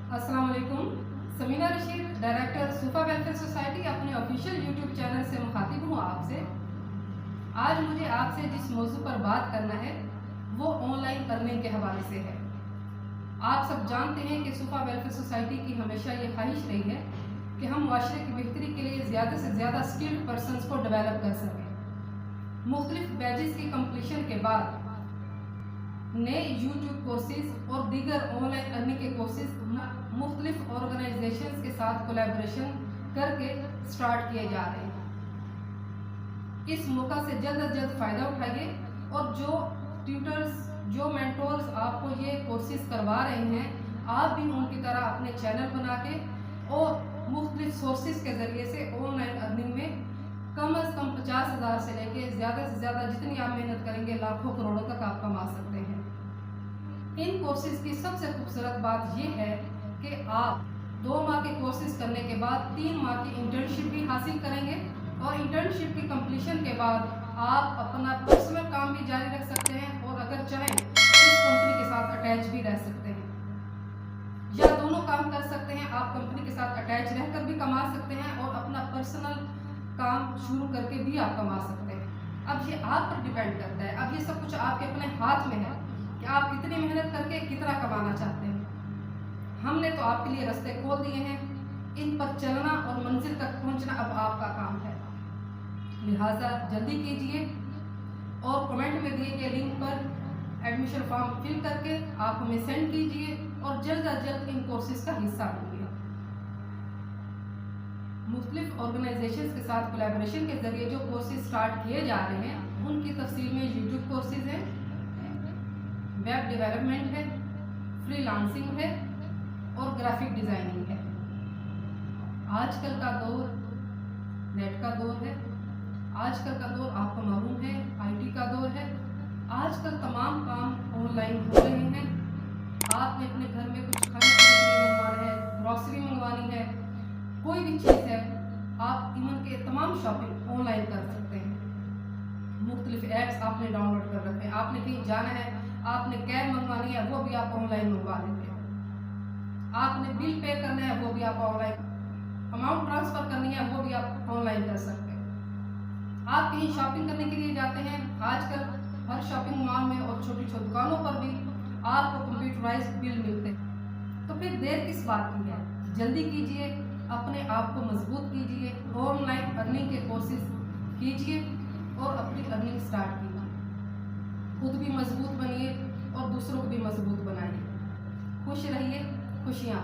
अस्सलाम वालेकुम। Samina Rashid, director Sufa welfare society, अपने ऑफिशियल यूट्यूब चैनल से मुखातिब हूँ आपसे। आज मुझे आपसे जिस मौजू पर बात करना है वो ऑनलाइन अर्निंग के हवाले से है। आप सब जानते हैं कि सूफा वेलफेयर सोसाइटी की हमेशा ये ख्वाहिश रही है कि हम मुआशरे की बेहतरी के लिए ज़्यादा से ज़्यादा स्किल्ड पर्सनस को डेवलप कर सकें। मुख्तलिफ बैचेस की कंप्लीशन के बाद नए यूट्यूब कोर्सेज और दीगर ऑनलाइन अर्निंग के कोर्सेज मुख्तलिफ ऑर्गेनाइजेशंस के साथ कोलैबोरेशन करके स्टार्ट किए जा रहे हैं। इस मौका से जल्द अज जल्द फ़ायदा उठाइए और जो ट्यूटर्स, जो मेंटोर्स आपको ये कोर्सेज करवा रहे हैं, आप भी उनकी तरह अपने चैनल बना के और मुख्तलिफ सोर्सेज के ज़रिए से ऑनलाइन अर्निंग में कम अज़ कम 50,000 से लेके ज़्यादा से ज़्यादा जितनी आप मेहनत करेंगे लाखों करोड़ों तक आप कमा सकते हैं। इन कोर्सेज की सबसे खूबसूरत बात यह है कि आप 2 माह के कोर्सेज करने के बाद 3 माह की इंटर्नशिप भी हासिल करेंगे और इंटर्नशिप की कंप्लीशन के बाद आप अपना पर्सनल काम भी जारी रख सकते हैं और अगर चाहें इस कंपनी के साथ अटैच भी रह सकते हैं, या दोनों काम कर सकते हैं। आप कंपनी के साथ अटैच रहकर भी कमा सकते हैं और अपना पर्सनल काम शुरू करके भी आप कमा सकते हैं। अब ये आप पर डिपेंड करता है। अब ये सब कुछ आपके अपने हाथ में है कि आप कितनी मेहनत करके कितना कमाना चाहते हैं। हमने तो आपके लिए रास्ते खोल दिए हैं, इन पर चलना और मंजिल तक पहुंचना अब आपका काम है। लिहाजा जल्दी कीजिए और कमेंट में दिए गए लिंक पर एडमिशन फॉर्म फिल करके आप हमें सेंड कीजिए और जल्द अज जल्द इन कोर्सेज का हिस्सा बनिए। मुख्तलिफ ऑर्गेनाइजेशंस के साथ कोलैबोरेशन के जरिए जो कोर्सेज स्टार्ट किए जा रहे हैं उनकी तफसील में यूट्यूब कोर्सेज हैं, वेब डेवलपमेंट है, फ्रीलांसिंग है और ग्राफिक डिज़ाइनिंग है। आजकल का दौर नेट का दौर है, आजकल का दौर आपको मालूम है आईटी का दौर है। आजकल तमाम काम ऑनलाइन हो रहे हैं। आपने अपने घर में कुछ खाने के लिए मंगवाना है, ग्रॉसरी मंगवानी है, कोई भी चीज़ है, आप इवन के तमाम शॉपिंग ऑनलाइन कर सकते हैं। मुख्तलिफ ऐप्स आपने डाउनलोड कर रखे हैं, आपने कहीं जाना है, आपने कैब मंगवानी है, वो भी आप ऑनलाइन मंगवा देते हैं। आपने बिल पे करना है, वो भी आप ऑनलाइन, अमाउंट ट्रांसफ़र करनी है, वो भी आप ऑनलाइन कर सकते हैं। आप कहीं शॉपिंग करने के लिए जाते हैं, आजकल हर शॉपिंग मॉल में और छोटी छोटी दुकानों पर भी आपको कंप्यूटराइज्ड बिल मिलते हैं। तो फिर देर किस बात की है, जल्दी कीजिए, अपने आप को मजबूत कीजिए, ऑनलाइन अर्निंग के कोर्सेज कीजिए और अपनी अर्निंग स्टार्ट कीजिए। खुद भी मजबूत बनिए और दूसरों को भी मजबूत बनाइए। खुश रहिए, खुशियाँ।